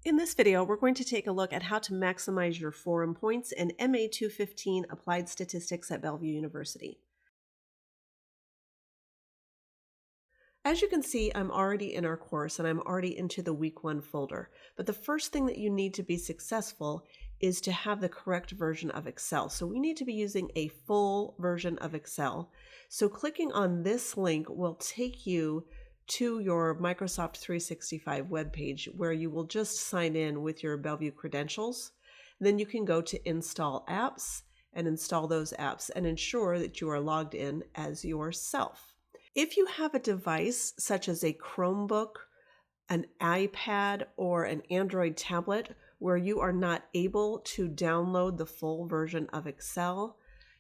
In this video, we're going to take a look at how to maximize your forum points in MA 215 Applied Statistics at Bellevue University. As you can see, I'm already in our course and I'm already into the week 1 folder. But the first thing that you need to be successful is to have the correct version of Excel. So we need to be using a full version of Excel. So clicking on this link will take you to your Microsoft 365 webpage where you will just sign in with your Bellevue credentials. Then you can go to Install Apps and install those apps and ensure that you are logged in as yourself. If you have a device such as a Chromebook, an iPad, or an Android tablet where you are not able to download the full version of Excel,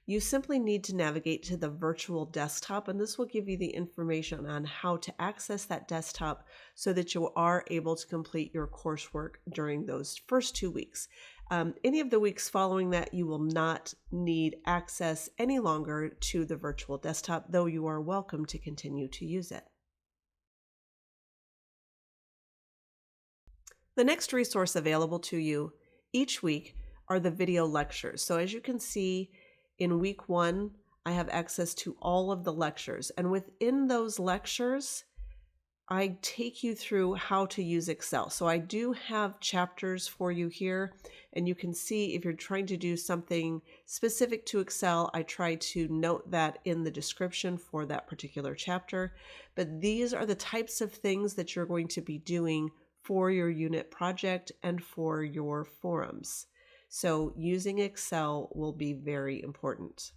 you simply need to navigate to the virtual desktop, and this will give you the information on how to access that desktop so that you are able to complete your coursework during those first 2 weeks. Any of the weeks following that, you will not need access any longer to the virtual desktop, though you are welcome to continue to use it. The next resource available to you each week are the video lectures. So as you can see, in week 1, I have access to all of the lectures, and within those lectures, I take you through how to use Excel. So I do have chapters for you here, and you can see if you're trying to do something specific to Excel, I try to note that in the description for that particular chapter. But these are the types of things that you're going to be doing for your unit project and for your forums. So using Excel will be very important.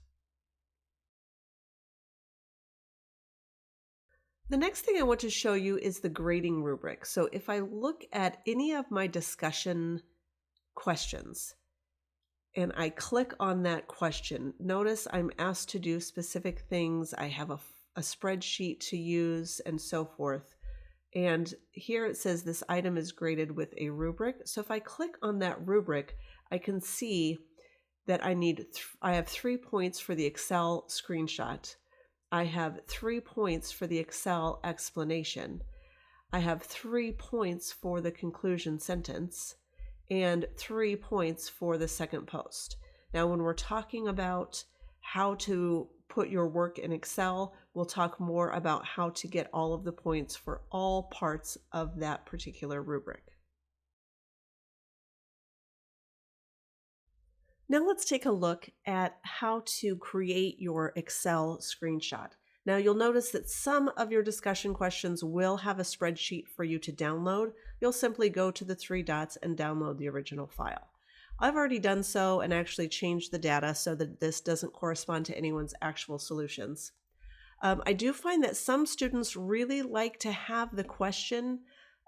The next thing I want to show you is the grading rubric. So if I look at any of my discussion questions and I click on that question, notice I'm asked to do specific things. I have a spreadsheet to use and so forth. And here it says this item is graded with a rubric. So if I click on that rubric, I can see that I have 3 points for the Excel screenshot. I have 3 points for the Excel explanation. I have 3 points for the conclusion sentence and 3 points for the second post. Now, when we're talking about how to put your work in Excel, we'll talk more about how to get all of the points for all parts of that particular rubric. Now let's take a look at how to create your Excel screenshot. Now you'll notice that some of your discussion questions will have a spreadsheet for you to download. You'll simply go to the 3 dots and download the original file. I've already done so and actually changed the data so that this doesn't correspond to anyone's actual solutions. I do find that some students really like to have the question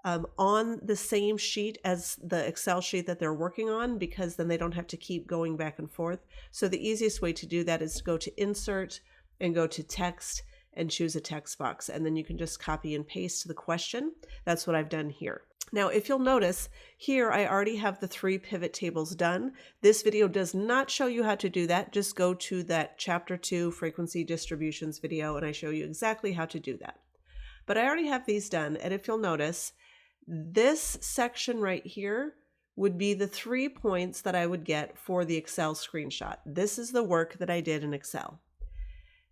on the same sheet as the Excel sheet that they're working on, because then they don't have to keep going back and forth. So the easiest way to do that is to go to Insert and go to Text and choose a text box, and then you can just copy and paste the question. That's what I've done here. Now, if you'll notice here, I already have the 3 pivot tables done. This video does not show you how to do that. Just go to that Chapter 2 Frequency Distributions video, and I show you exactly how to do that. But I already have these done, and if you'll notice, this section right here would be the 3 points that I would get for the Excel screenshot. This is the work that I did in Excel.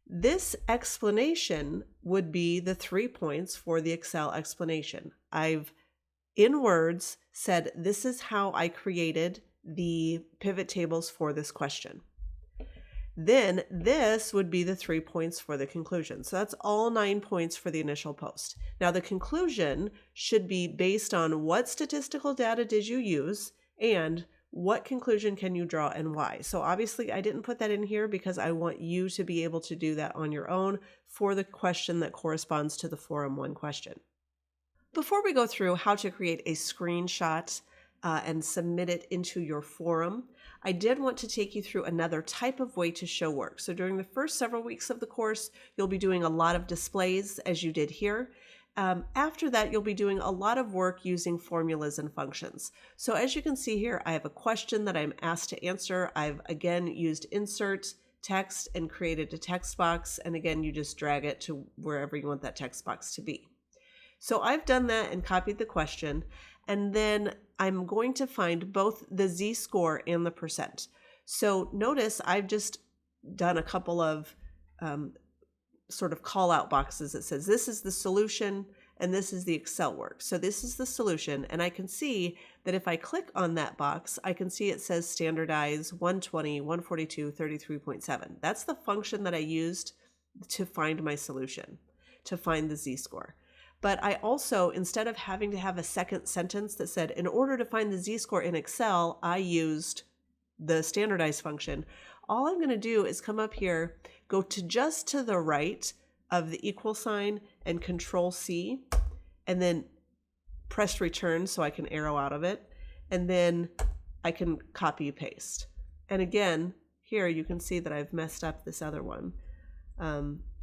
This explanation would be the 3 points for the Excel explanation. I've, in words, said this is how I created the pivot tables for this question. Then this would be the 3 points for the conclusion. So that's all 9 points for the initial post. Now the conclusion should be based on what statistical data did you use and what conclusion can you draw and why. So obviously I didn't put that in here because I want you to be able to do that on your own for the question that corresponds to the Forum 1 question. Before we go through how to create a screenshot and submit it into your forum, I did want to take you through another type of way to show work. So during the first several weeks of the course, you'll be doing a lot of displays as you did here. After that, you'll be doing a lot of work using formulas and functions. So as you can see here, I have a question that I'm asked to answer. I've again used Insert, Text, and created a text box. And again, you just drag it to wherever you want that text box to be. So I've done that and copied the question. and then I'm going to find both the z-score and the percent. So notice I've just done a couple of sort of call out boxes that says this is the solution and this is the Excel work. So this is the solution, and I can see that if I click on that box, I can see it says standardize 120, 142, 33.7. That's the function that I used to find my solution, to find the z-score. But I also, instead of having to have a second sentence that said, in order to find the z-score in Excel, I used the standardize function. All I'm going to do is come up here, go to just to the right of the equal sign and Control C, and then press return so I can arrow out of it. And then I can copy paste. And again, here you can see that I've messed up this other one.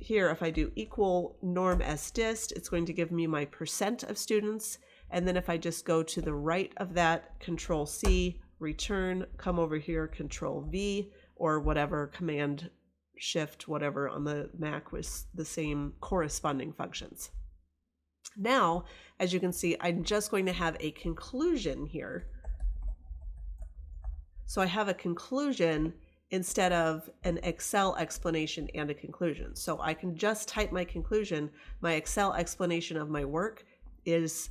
Here, if I do equal norm s dist, it's going to give me my percent of students. And then if I just go to the right of that, Control C, return, come over here, Control V, or whatever, Command Shift, whatever on the Mac was the same corresponding functions. Now, as you can see, I'm just going to have a conclusion here. So I have a conclusion instead of an Excel explanation and a conclusion. So I can just type my conclusion. My Excel explanation of my work is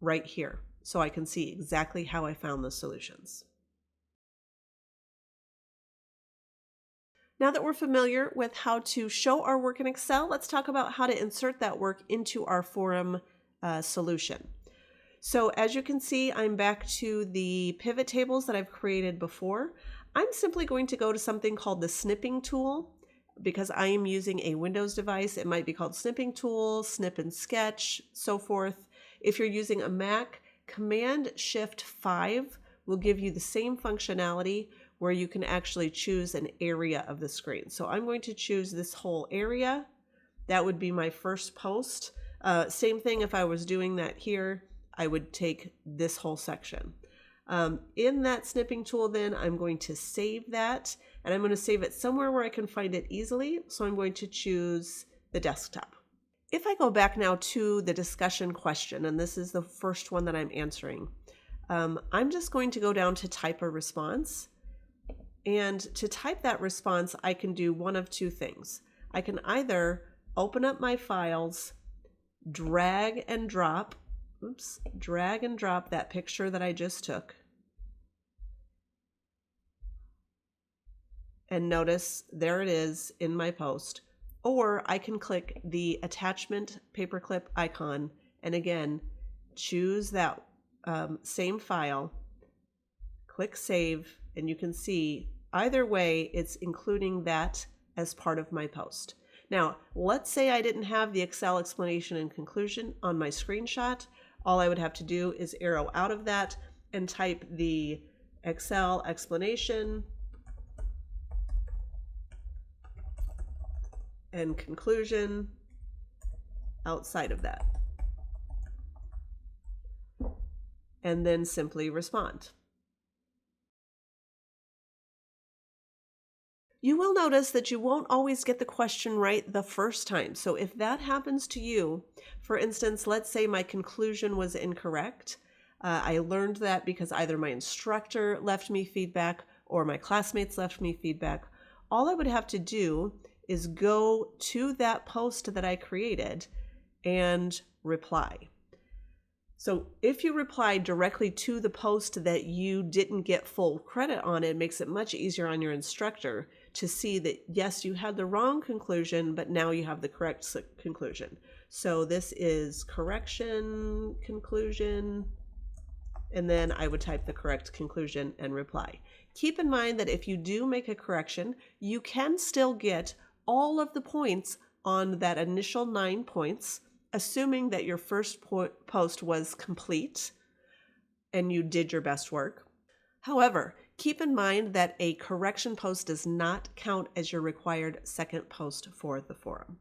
right here. So I can see exactly how I found the solutions. Now that we're familiar with how to show our work in Excel, let's talk about how to insert that work into our forum solution. So as you can see, I'm back to the pivot tables that I've created before. I'm simply going to go to something called the snipping tool. Because I am using a Windows device, it might be called snipping tool, snip and sketch, so forth. If you're using a Mac, Command Shift 5 will give you the same functionality where you can actually choose an area of the screen. So I'm going to choose this whole area. That would be my first post. Same thing if I was doing that here, I would take this whole section. In that snipping tool then, I'm going to save that, and I'm going to save it somewhere where I can find it easily. So I'm going to choose the desktop. If I go back now to the discussion question, and this is the first one that I'm answering, I'm just going to go down to type a response. And to type that response, I can do one of two things. I can either open up my files, drag and drop that picture that I just took. And notice there it is in my post. Or I can click the attachment paperclip icon and again, choose that same file, click save, and you can see either way it's including that as part of my post. Now, let's say I didn't have the Excel explanation and conclusion on my screenshot. All I would have to do is arrow out of that and type the Excel explanation and conclusion outside of that. And then simply respond. You will notice that you won't always get the question right the first time. So if that happens to you, for instance, let's say my conclusion was incorrect. I learned that because either my instructor left me feedback or my classmates left me feedback. All I would have to do is go to that post that I created and reply. So if you reply directly to the post that you didn't get full credit on, it makes it much easier on your instructor to see that, yes, you had the wrong conclusion, but now you have the correct conclusion. So this is correction, conclusion, and then I would type the correct conclusion and reply. Keep in mind that if you do make a correction, you can still get all of the points on that initial 9 points, assuming that your first post was complete and you did your best work. However, keep in mind that a correction post does not count as your required second post for the forum.